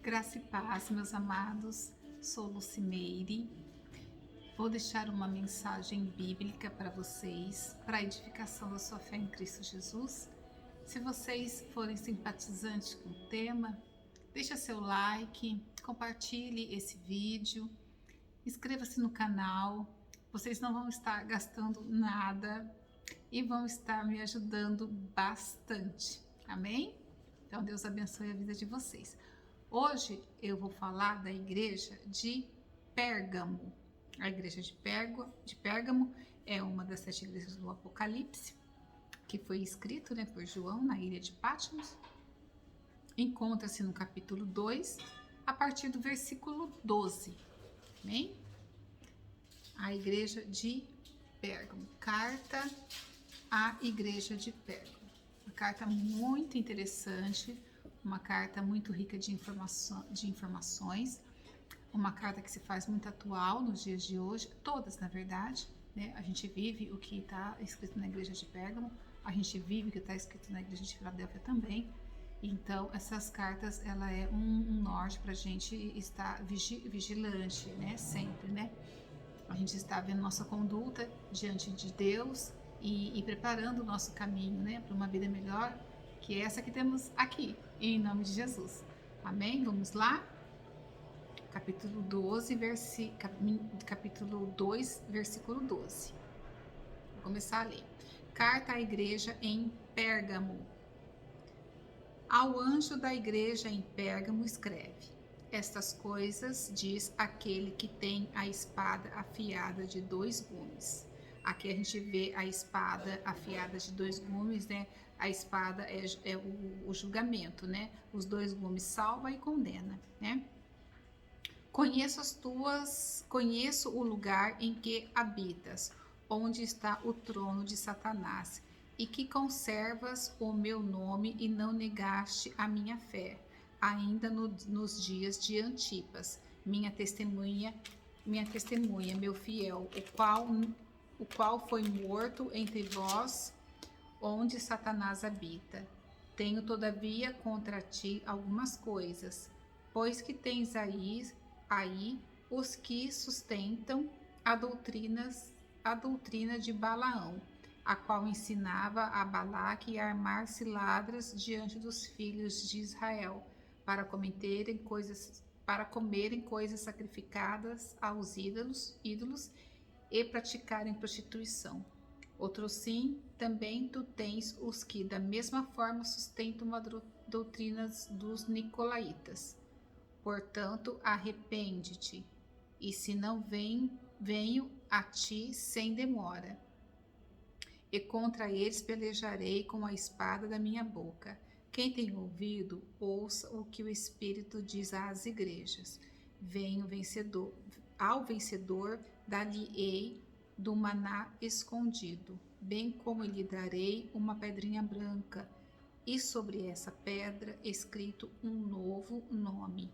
Graça e paz, meus amados. Sou Lucimeire. Vou deixar uma mensagem bíblica para vocês, para a edificação da sua fé em Cristo Jesus. Se vocês forem simpatizantes com o tema, deixa seu like, compartilhe esse vídeo, inscreva-se no canal. Vocês não vão estar gastando nada e vão estar me ajudando bastante. Amém? Então Deus abençoe a vida de vocês. Hoje eu vou falar da igreja de Pérgamo. A igreja de Pérgamo é uma das 7 igrejas do Apocalipse, que foi escrito por João na ilha de Patmos. Encontra-se no capítulo 2, a partir do versículo 12. Amém? A igreja de Pérgamo. Carta à igreja de Pérgamo. Uma carta muito interessante, uma carta muito rica de informações, uma carta que se faz muito atual nos dias de hoje, todas na verdade, né? A gente vive o que está escrito na igreja de Pérgamo, a gente vive o que está escrito na igreja de Filadélfia também. Então essas cartas, ela é um norte para a gente estar vigilante, né? Sempre, né? A gente está vendo nossa conduta diante de Deus e preparando o nosso caminho, né, para uma vida melhor, que é essa que temos aqui, em nome de Jesus. Amém? Vamos lá? Capítulo 2, versículo 12. Vou começar a ler. Carta à igreja em Pérgamo. Ao anjo da igreja em Pérgamo escreve: estas coisas diz aquele que tem a espada afiada de 2 gumes. Aqui a gente vê a espada afiada de 2 gumes, né? A espada é o julgamento, né? Os 2 gumes salva e condena, né? Conheço o lugar em que habitas, onde está o trono de Satanás, e que conservas o meu nome e não negaste a minha fé, ainda nos dias de Antipas, minha testemunha, meu fiel, o qual foi morto entre vós, onde Satanás habita. Tenho, todavia, contra ti algumas coisas, pois que tens aí os que sustentam a doutrina de Balaão, a qual ensinava a Balaque a armar ciladas diante dos filhos de Israel, para comerem coisas sacrificadas aos ídolos e praticarem prostituição. Outro sim, também tu tens os que da mesma forma sustentam a doutrina dos nicolaítas. Portanto, arrepende-te, e se não venho a ti sem demora. E contra eles pelejarei com a espada da minha boca. Quem tem ouvido, ouça o que o Espírito diz às igrejas. Ao vencedor dar-lhe-ei do maná escondido, bem como lhe darei uma pedrinha branca, e sobre essa pedra escrito um novo nome,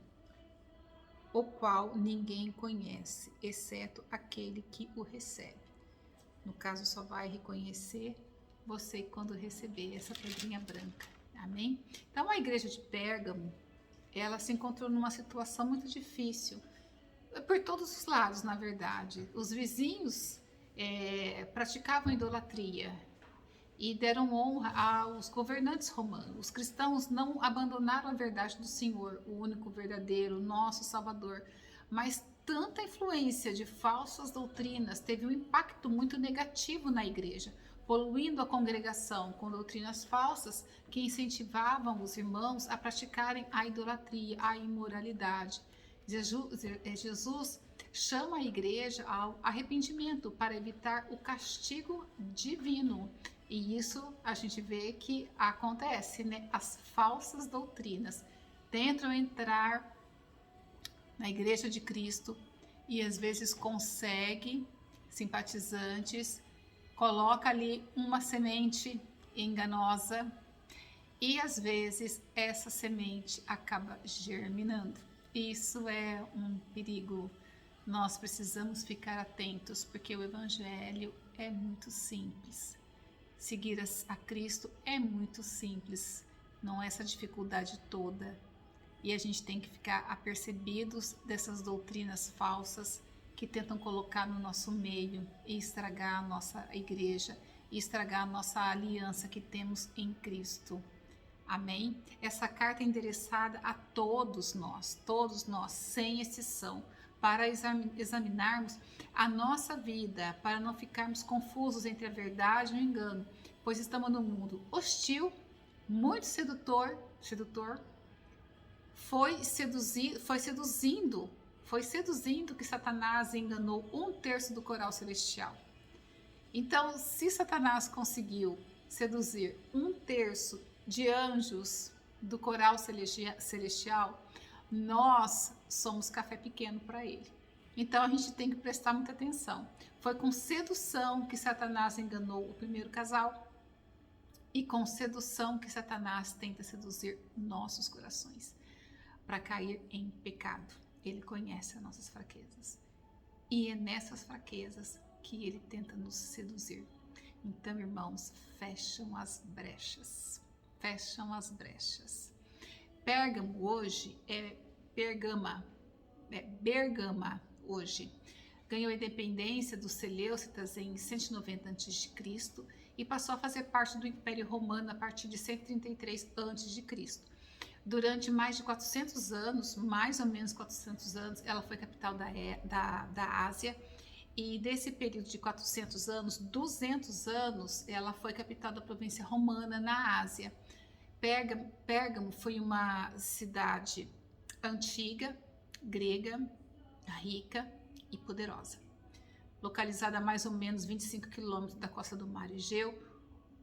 o qual ninguém conhece, exceto aquele que o recebe. No caso, só vai reconhecer você quando receber essa pedrinha branca. Amém? Então, a igreja de Pérgamo, ela se encontrou numa situação muito difícil, por todos os lados, na verdade. Os vizinhos praticavam idolatria e deram honra aos governantes romanos. Os cristãos não abandonaram a verdade do Senhor, o único verdadeiro, nosso Salvador, mas tanta influência de falsas doutrinas teve um impacto muito negativo na igreja, poluindo a congregação com doutrinas falsas que incentivavam os irmãos a praticarem a idolatria, a imoralidade. Jesus chama a igreja ao arrependimento para evitar o castigo divino. E isso a gente vê que acontece, né? As falsas doutrinas tentam entrar na igreja de Cristo e às vezes consegue simpatizantes, coloca ali uma semente enganosa e às vezes essa semente acaba germinando. Isso é um perigo. Nós precisamos ficar atentos, porque o evangelho é muito simples. Seguir a Cristo é muito simples, não é essa dificuldade toda. E a gente tem que ficar apercebidos dessas doutrinas falsas que tentam colocar no nosso meio e estragar a nossa igreja, e estragar a nossa aliança que temos em Cristo. Amém? Essa carta é endereçada a todos nós, sem exceção, para examinarmos a nossa vida, para não ficarmos confusos entre a verdade e o engano, pois estamos num mundo hostil, muito sedutor, foi seduzindo que Satanás enganou 1/3 do coral celestial. Então, se Satanás conseguiu seduzir 1/3 de anjos do coral celestial, nós somos café pequeno para ele. Então a gente tem que prestar muita atenção. Foi com sedução que Satanás enganou o primeiro casal, e com sedução que Satanás tenta seduzir nossos corações para cair em pecado. Ele conhece as nossas fraquezas, e é nessas fraquezas que ele tenta nos seduzir. Então, irmãos, fecham as brechas. Pérgamo hoje é Bergama hoje. Ganhou a independência dos Seleucidas em 190 a.C. e passou a fazer parte do Império Romano a partir de 133 a.C. Durante mais de 400 anos, mais ou menos 400 anos, ela foi capital da Ásia. E desse período de 400 anos, 200 anos, ela foi capital da província romana na Ásia. Pérgamo foi uma cidade antiga, grega, rica e poderosa. Localizada a mais ou menos 25 quilômetros da costa do Mar Egeu,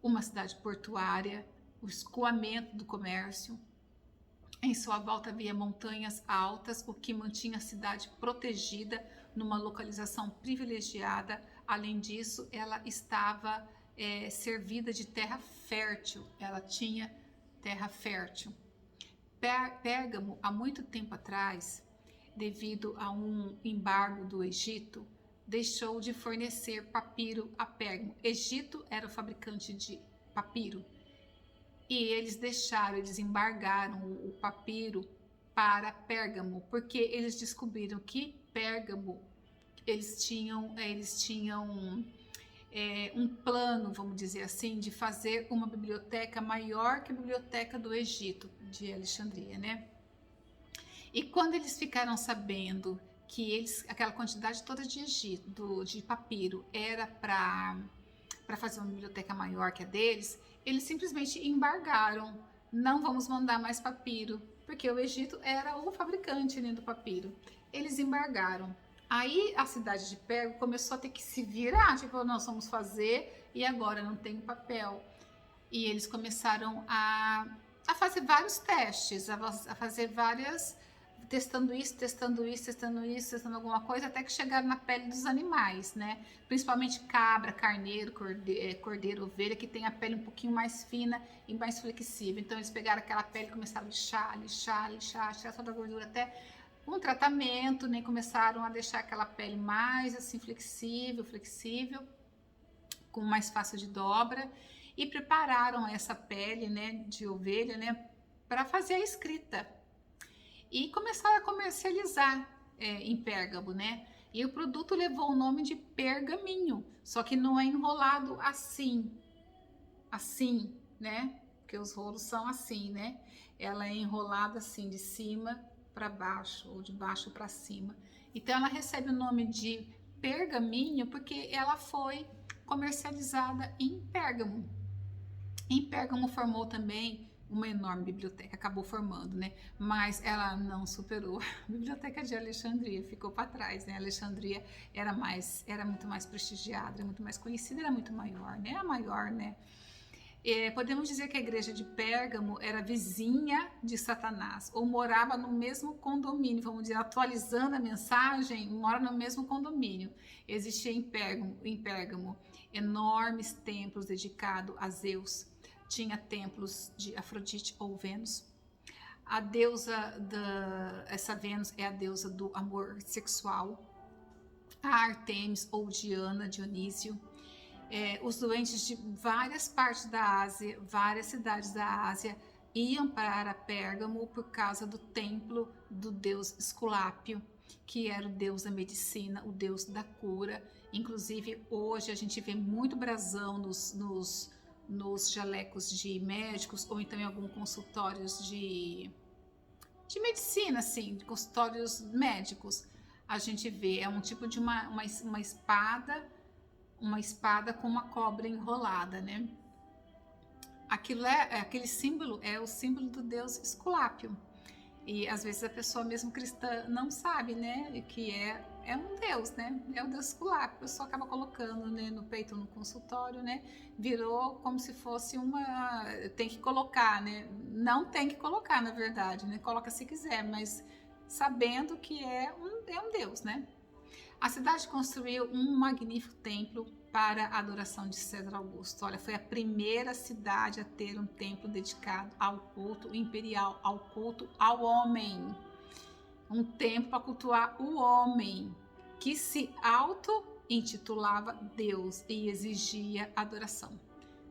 uma cidade portuária, o escoamento do comércio. Em sua volta havia montanhas altas, o que mantinha a cidade protegida numa localização privilegiada. Além disso, ela estava servida de terra fértil. Ela tinha terra fértil. Pérgamo, há muito tempo atrás, devido a um embargo do Egito, deixou de fornecer papiro a Pérgamo. Egito era o fabricante de papiro. E eles embargaram o papiro para Pérgamo, porque eles descobriram que Pérgamo, eles tinham um plano, vamos dizer assim, de fazer uma biblioteca maior que a biblioteca do Egito, de Alexandria, né? E quando eles ficaram sabendo que aquela quantidade toda de papiro era para fazer uma biblioteca maior que a deles, eles simplesmente embargaram. Não vamos mandar mais papiro, porque o Egito era o fabricante, né, do papiro. Eles embargaram. Aí a cidade de Pérgamo começou a ter que se virar, tipo, nós vamos fazer e agora não tem papel. E eles começaram a fazer vários testes, a fazer várias, testando alguma coisa, até que chegaram na pele dos animais, né? Principalmente cabra, carneiro, cordeiro, ovelha, que tem a pele um pouquinho mais fina e mais flexível. Então eles pegaram aquela pele e começaram a lixar toda a gordura até um tratamento, né? Começaram a deixar aquela pele mais assim flexível, com mais fácil de dobra, e prepararam essa pele, né, de ovelha, né, para fazer a escrita. E começaram a comercializar em Pérgamo, né? E o produto levou o nome de pergaminho, só que não é enrolado assim, né? Porque os rolos são assim, né? Ela é enrolada assim, de cima para baixo ou de baixo para cima. Então ela recebe o nome de pergaminho porque ela foi comercializada em Pérgamo. Em Pérgamo formou também uma enorme biblioteca, acabou formando, né? Mas ela não superou a biblioteca de Alexandria, ficou para trás, né? Alexandria era muito mais prestigiada, era muito mais conhecida, era muito maior, né? A maior, né? Podemos dizer que a igreja de Pérgamo era vizinha de Satanás, ou morava no mesmo condomínio, vamos dizer, atualizando a mensagem, mora no mesmo condomínio. Existia em Pérgamo enormes templos dedicados a Zeus, tinha templos de Afrodite ou Vênus. A deusa essa Vênus é a deusa do amor sexual, a Artemis ou Diana, Dionísio. Os doentes de várias partes da Ásia, várias cidades da Ásia, iam para Pérgamo por causa do templo do deus Esculápio, que era o deus da medicina, o deus da cura. Inclusive, hoje a gente vê muito brasão nos jalecos de médicos, ou então em alguns consultórios de medicina, assim, de consultórios médicos. A gente vê, é um tipo de uma espada com uma cobra enrolada, né? Aquele símbolo é o símbolo do deus Esculápio. E às vezes a pessoa mesmo cristã não sabe, né, que é um deus, né? É o deus Esculápio. A pessoa acaba colocando, né, no peito, no consultório, né? Virou como se fosse uma... Tem que colocar, né? Não tem que colocar, na verdade, né? Coloca se quiser, mas sabendo que é um deus, né? A cidade construiu um magnífico templo para a adoração de César Augusto. Olha, foi a primeira cidade a ter um templo dedicado ao culto imperial, ao culto ao homem. Um templo para cultuar o homem, que se auto-intitulava Deus e exigia adoração.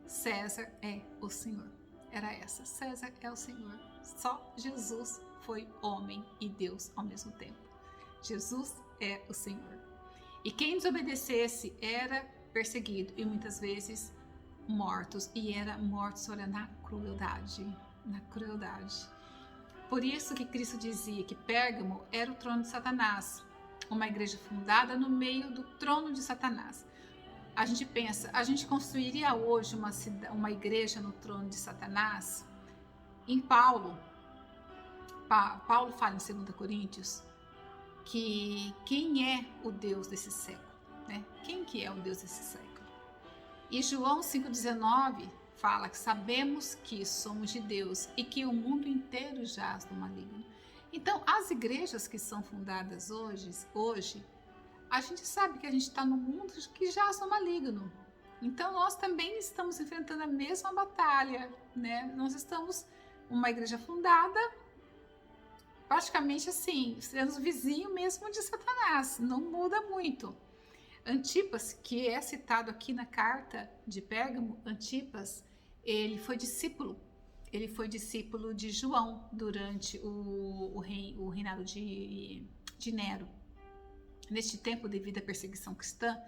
César é o Senhor. Era essa. César é o Senhor. Só Jesus foi homem e Deus ao mesmo tempo. Jesus é o Senhor. E quem desobedecesse era perseguido e muitas vezes mortos. E era mortos, olha, na crueldade. Na crueldade. Por isso que Cristo dizia que Pérgamo era o trono de Satanás. Uma igreja fundada no meio do trono de Satanás. A gente pensa, a gente construiria hoje uma igreja no trono de Satanás? Em Paulo fala em 2 Coríntios que quem é o Deus desse século, né? Quem que é o Deus desse século? E João 5,19 fala que sabemos que somos de Deus e que o mundo inteiro jaz no maligno. Então, as igrejas que são fundadas hoje, a gente sabe que a gente está no mundo que jaz no maligno. Então, nós também estamos enfrentando a mesma batalha, né? Nós estamos uma igreja fundada, praticamente assim, sendo vizinho mesmo de Satanás, não muda muito. Antipas, que é citado aqui na carta de Pérgamo, Antipas, ele foi discípulo de João durante o reinado de Nero. Neste tempo, devido à perseguição cristã,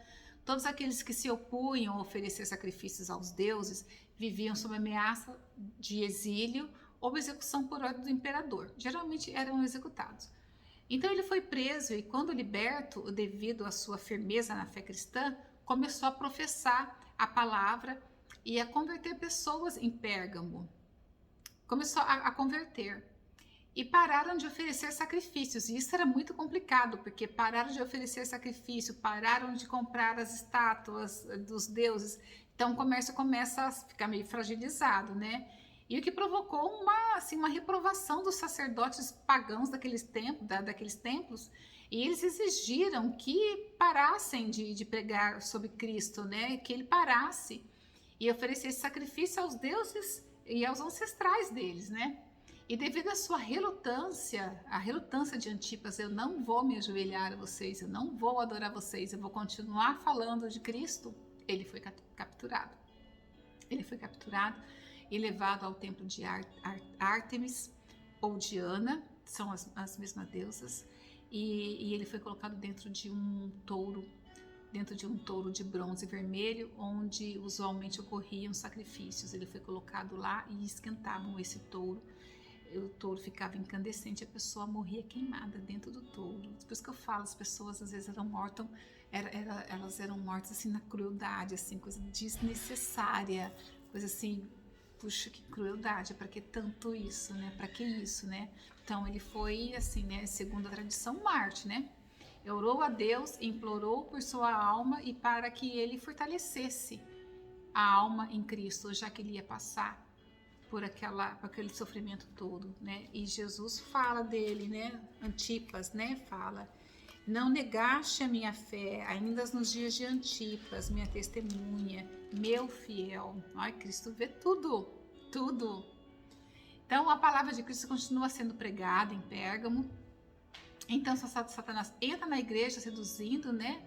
todos aqueles que se opunham a oferecer sacrifícios aos deuses viviam sob ameaça de exílio ou execução por ordem do imperador. Geralmente eram executados. Então ele foi preso e, quando liberto, devido à sua firmeza na fé cristã, começou a professar a palavra e a converter pessoas em Pérgamo. Começou a converter. E pararam de oferecer sacrifícios. E isso era muito complicado, porque pararam de oferecer sacrifício, pararam de comprar as estátuas dos deuses. Então o comércio começa a ficar meio fragilizado, né? E o que provocou uma reprovação dos sacerdotes pagãos daqueles templos, e eles exigiram que parassem de pregar sobre Cristo, né? Que ele parasse e oferecesse sacrifício aos deuses e aos ancestrais deles, né? E devido à sua relutância, a relutância de Antipas, eu não vou me ajoelhar a vocês, eu não vou adorar vocês, eu vou continuar falando de Cristo, ele foi capturado. Ele foi capturado e levado ao templo de Ártemis ou Diana, são as mesmas deusas, e ele foi colocado dentro de um touro de bronze vermelho, onde usualmente ocorriam sacrifícios. Ele foi colocado lá e esquentavam esse touro. O touro ficava incandescente, a pessoa morria queimada dentro do touro. Por isso que eu falo, as pessoas às vezes elas eram mortas assim na crueldade, assim, coisa desnecessária, coisa assim. Puxa, que crueldade, para que tanto isso, né? Para que isso, né? Então ele foi assim, né? Segundo a tradição, Marte, né? Orou a Deus, implorou por sua alma e para que ele fortalecesse a alma em Cristo, já que ele ia passar por aquele sofrimento todo, né? E Jesus fala dele, né? Antipas, né? Fala: não negaste a minha fé, ainda nos dias de Antipas, minha testemunha, meu fiel. Ai, Cristo vê tudo, tudo. Então, a palavra de Cristo continua sendo pregada em Pérgamo. Então, Satanás entra na igreja seduzindo, né,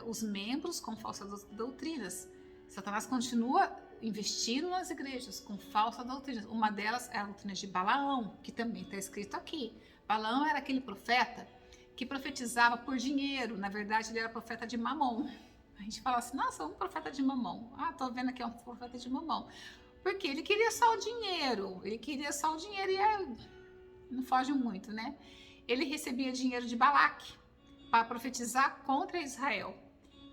os membros com falsas doutrinas. Satanás continua investiram nas igrejas com falsa doutrina. Uma delas é a doutrina de Balaão, que também está escrito aqui. Balaão era aquele profeta que profetizava por dinheiro. Na verdade, ele era profeta de Mamon. A gente fala assim, nossa, um profeta de Mamon. Ah, tô vendo aqui, é um profeta de Mamon. Porque ele queria só o dinheiro. Ele queria só o dinheiro e não foge muito, né? Ele recebia dinheiro de Balaque para profetizar contra Israel.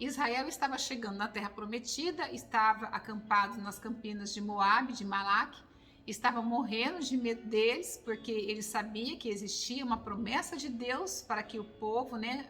Israel estava chegando na terra prometida, estava acampado nas campinas de Moabe, de Malaque, estava morrendo de medo deles, porque ele sabia que existia uma promessa de Deus para que o povo, né,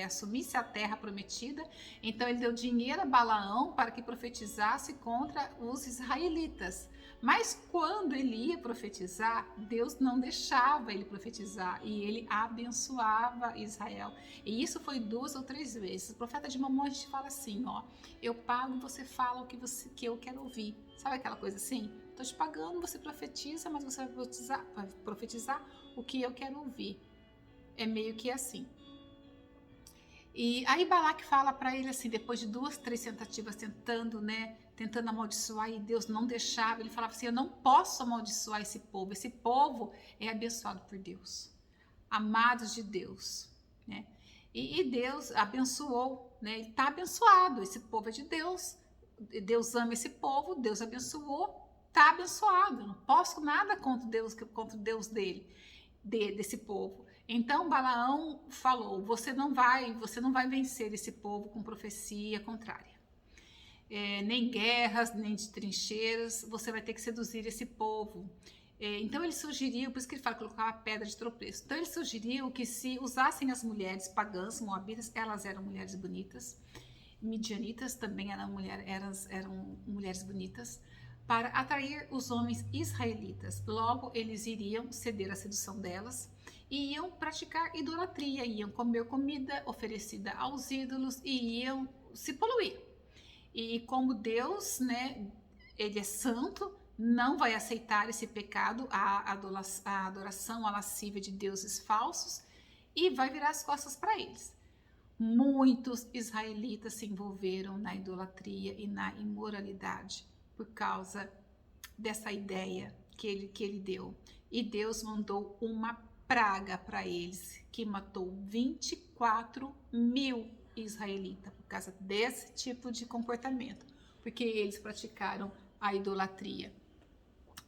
assumisse a terra prometida. Então ele deu dinheiro a Balaão para que profetizasse contra os israelitas. Mas quando ele ia profetizar, Deus não deixava ele profetizar e ele abençoava Israel. E isso foi 2 ou 3 vezes. O profeta de Mamon, a gente fala assim, ó, eu pago, você fala o que eu quero ouvir. Sabe aquela coisa assim? Tô te pagando, você profetiza, mas você vai profetizar o que eu quero ouvir. É meio que assim. E aí Balaque fala para ele assim, depois de 2, 3 tentativas tentando amaldiçoar, e Deus não deixava, ele falava assim, eu não posso amaldiçoar esse povo é abençoado por Deus, amados de Deus, né? E Deus abençoou, né? Ele está abençoado, esse povo é de Deus, Deus ama esse povo, Deus abençoou, está abençoado, eu não posso nada contra o Deus desse povo. Então Balaão falou, você não vai vencer esse povo com profecia contrária. Nem guerras, nem de trincheiras, você vai ter que seduzir esse povo. Então ele sugeriu, por isso que ele fala que colocava pedra de tropeço. Então ele sugeriu que se usassem as mulheres pagãs, moabitas, elas eram mulheres bonitas, midianitas também eram mulheres bonitas, para atrair os homens israelitas. Logo eles iriam ceder à sedução delas e iam praticar idolatria, iam comer comida oferecida aos ídolos e iam se poluir. E como Deus, né, ele é santo, não vai aceitar esse pecado, a adoração, a lascívia de deuses falsos, e vai virar as costas para eles. Muitos israelitas se envolveram na idolatria e na imoralidade por causa dessa ideia que ele deu. E Deus mandou uma praga para eles, que matou 24 mil israelitas por causa desse tipo de comportamento, porque eles praticaram a idolatria.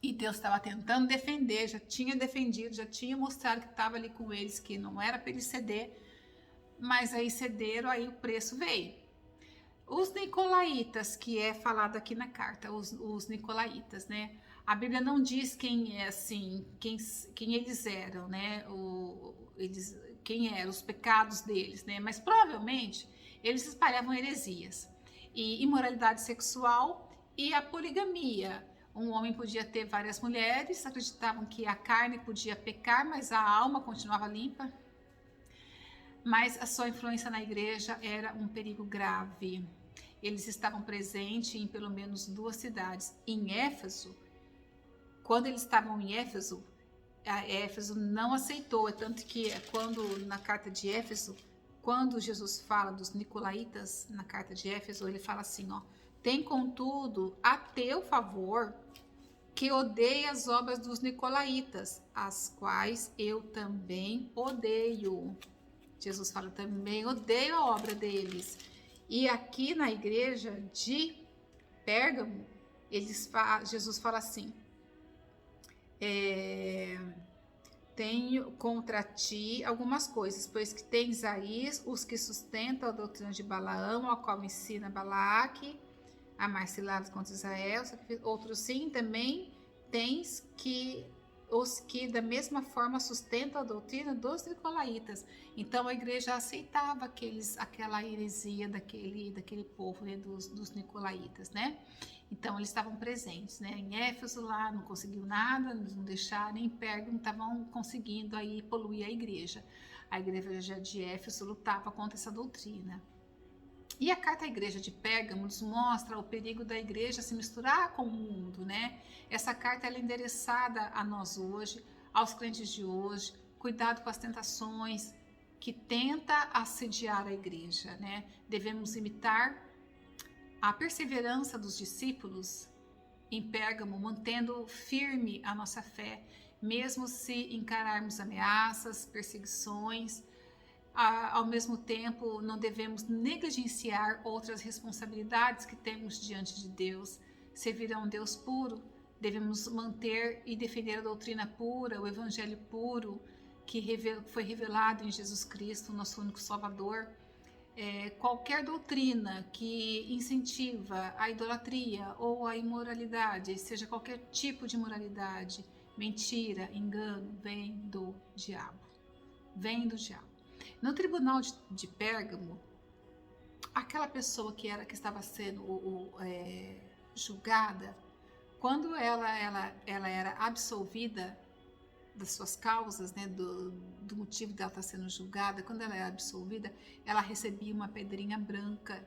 E Deus estava tentando defender, já tinha defendido, já tinha mostrado que estava ali com eles, que não era para eles ceder, mas aí cederam, aí o preço veio. Os nicolaítas, que é falado aqui na carta, os nicolaítas, né? A Bíblia não diz quem é assim, quem eles eram, né? Quem eram os pecados deles, né? Mas provavelmente eles espalhavam heresias e imoralidade sexual e a poligamia. Um homem podia ter várias mulheres, acreditavam que a carne podia pecar, mas a alma continuava limpa. Mas a sua influência na igreja era um perigo grave. Eles estavam presentes em pelo menos 2 cidades. Em Éfeso, quando eles estavam em Éfeso, Éfeso não aceitou. É tanto que quando na carta de Éfeso, quando Jesus fala dos nicolaítas na carta de Éfeso, ele fala assim, ó, tem contudo a teu favor que odeia as obras dos nicolaítas, as quais eu também odeio. Jesus fala, também odeio a obra deles. E aqui na igreja de Pérgamo, Jesus fala assim, tenho contra ti algumas coisas, pois que tens aí os que sustentam a doutrina de Balaão, a qual ensina Balaque, a marcilados contra Israel, outros sim, também tens que os que da mesma forma sustentam a doutrina dos nicolaítas. Então a igreja aceitava aquela heresia daquele povo, né, dos nicolaítas, né? Então eles estavam presentes, né? Em Éfeso lá não conseguiu nada, não deixaram, em Pérgamo estavam conseguindo aí poluir a igreja. A igreja de Éfeso lutava contra essa doutrina. E a carta à igreja de Pérgamo nos mostra o perigo da igreja se misturar com o mundo, né? Essa carta ela é endereçada a nós hoje, aos crentes de hoje, cuidado com as tentações que tenta assediar a igreja, né? Devemos imitar a perseverança dos discípulos em Pérgamo, mantendo firme a nossa fé, mesmo se encararmos ameaças, perseguições. Ao mesmo tempo, não devemos negligenciar outras responsabilidades que temos diante de Deus. Servir a um Deus puro, devemos manter e defender a doutrina pura, o evangelho puro, que foi revelado em Jesus Cristo, nosso único Salvador. Qualquer doutrina que incentiva a idolatria ou a imoralidade, seja qualquer tipo de moralidade, mentira, engano, vem do diabo. Vem do diabo. No tribunal de Pérgamo, aquela pessoa que estava sendo julgada, quando ela era absolvida das suas causas, né, do motivo dela estar sendo julgada, quando ela era absolvida, ela recebia uma pedrinha branca.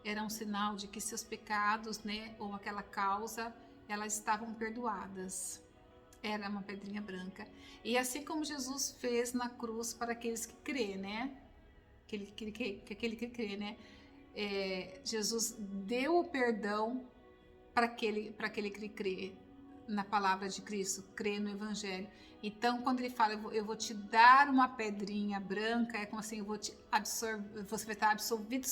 Era um sinal de que seus pecados, né, ou aquela causa, elas estavam perdoadas. Era uma pedrinha branca. E assim como Jesus fez na cruz para aqueles que crê, né? Aquele que crê, né? Jesus deu o perdão para aquele que crê na palavra de Cristo, crê no Evangelho. Então, quando ele fala, eu vou te dar uma pedrinha branca, é como assim, você vai estar absolvido dos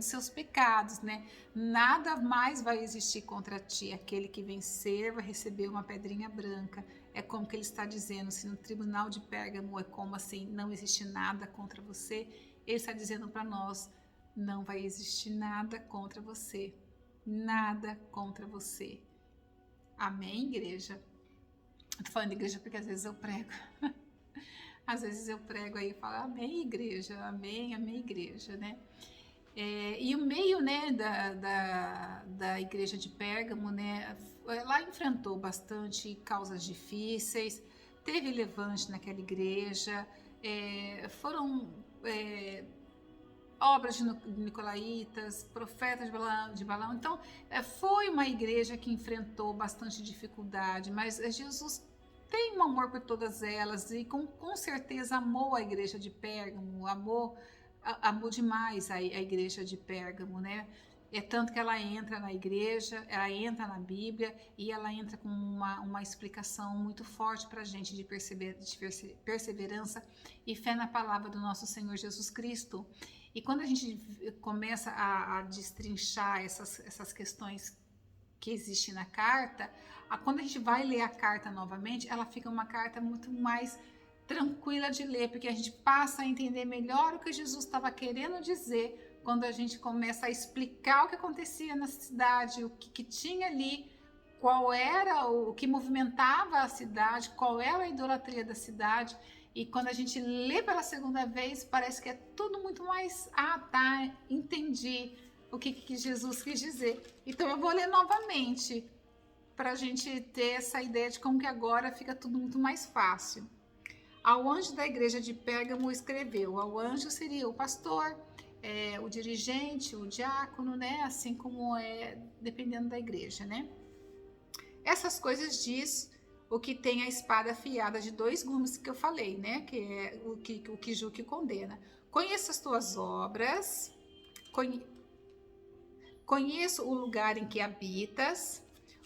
seus pecados, né? Nada mais vai existir contra ti. Aquele que vencer vai receber uma pedrinha branca. É como que ele está dizendo, se no tribunal de Pérgamo é como assim, não existe nada contra você, ele está dizendo para nós, não vai existir nada contra você. Nada contra você. Amém, igreja? Eu tô falando de igreja porque às vezes eu prego. Às vezes eu prego aí e falo, amém, igreja, amém, amém, igreja, né? E o meio, né, da igreja de Pérgamo, né, lá enfrentou bastante causas difíceis, teve levante naquela igreja, foram obras de nicolaítas, profetas de Balaão. Então, foi uma igreja que enfrentou bastante dificuldade, mas Jesus tem um amor por todas elas e com certeza amou a igreja de Pérgamo, amou demais a igreja de Pérgamo, né? É tanto que ela entra na igreja, ela entra na Bíblia e ela entra com uma explicação muito forte para a gente de perseverança e fé na palavra do nosso Senhor Jesus Cristo. E quando a gente começa a destrinchar essas questões que existem na carta, quando a gente vai ler a carta novamente, ela fica uma carta muito mais tranquila de ler, porque a gente passa a entender melhor o que Jesus estava querendo dizer quando a gente começa a explicar o que acontecia na cidade, o que tinha ali, qual era o que movimentava a cidade, qual era a idolatria da cidade. E quando a gente lê pela segunda vez, parece que é tudo muito mais, tá, entendi o que Jesus quis dizer. Então eu vou ler novamente, para a gente ter essa ideia de como que agora fica tudo muito mais fácil. Ao anjo da igreja de Pérgamo escreveu, ao anjo seria o pastor, o dirigente, o diácono, né? Assim como dependendo da igreja, né? Essas coisas diz o que tem a espada afiada de 2 gumes que eu falei, né? Que é o que julga e condena. Conheço as tuas obras, conheço o lugar em que habitas,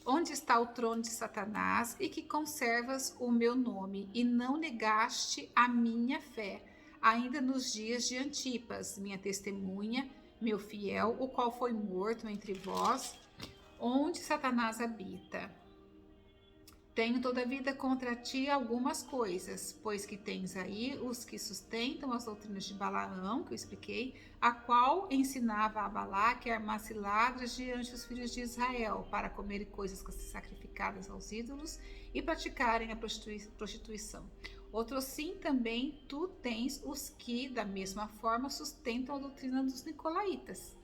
onde está o trono de Satanás, e que conservas o meu nome, e não negaste a minha fé, ainda nos dias de Antipas, minha testemunha, meu fiel, o qual foi morto entre vós, onde Satanás habita. Tenho todavia contra ti algumas coisas, pois que tens aí os que sustentam as doutrinas de Balaão, que eu expliquei, a qual ensinava a Balaque a armar cilindros diante dos filhos de Israel, para comerem coisas sacrificadas aos ídolos e praticarem a prostituição. Outro sim também tu tens os que, da mesma forma, sustentam a doutrina dos nicolaítas.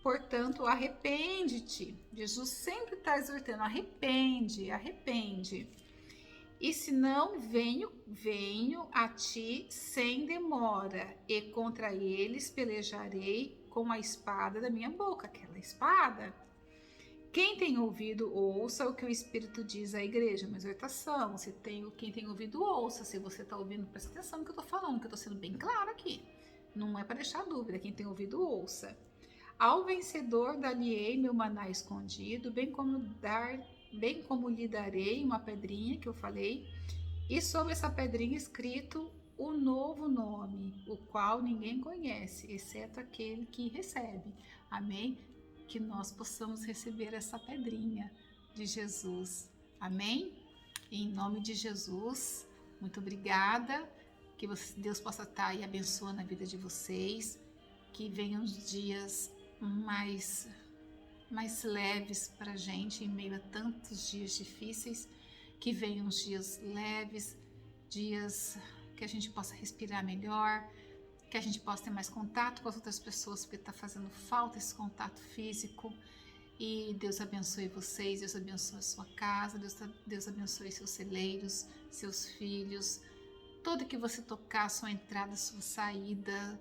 Portanto, arrepende-te. Jesus sempre está exortando, arrepende. E se não, venho a ti sem demora, e contra eles pelejarei com a espada da minha boca. Aquela espada. Quem tem ouvido, ouça o que o Espírito diz à igreja. Uma exortação. Quem tem ouvido, ouça. Se você está ouvindo, presta atenção no que eu estou falando, que eu estou sendo bem claro aqui. Não é para deixar dúvida. Quem tem ouvido, ouça. Ao vencedor dar-lhe-ei meu maná escondido, bem como lhe darei uma pedrinha que eu falei, e sobre essa pedrinha escrito o novo nome, o qual ninguém conhece, exceto aquele que recebe. Amém? Que nós possamos receber essa pedrinha de Jesus. Amém? Em nome de Jesus, muito obrigada. Que Deus possa estar aí abençoando a vida de vocês. Que venham os dias mais leves para a gente em meio a tantos dias difíceis. Que venham os dias leves, dias que a gente possa respirar melhor, que a gente possa ter mais contato com as outras pessoas, porque está fazendo falta esse contato físico. E Deus abençoe vocês, Deus abençoe a sua casa, Deus abençoe seus celeiros, seus filhos, tudo que você tocar, sua entrada, sua saída,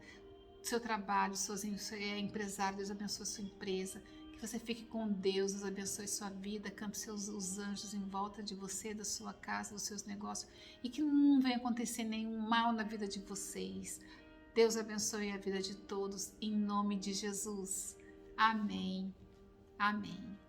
seu trabalho, você é empresário, Deus abençoe a sua empresa. Que você fique com Deus, Deus abençoe sua vida, campe os anjos em volta de você, da sua casa, dos seus negócios, e que não venha acontecer nenhum mal na vida de vocês. Deus abençoe a vida de todos, em nome de Jesus. Amém. Amém.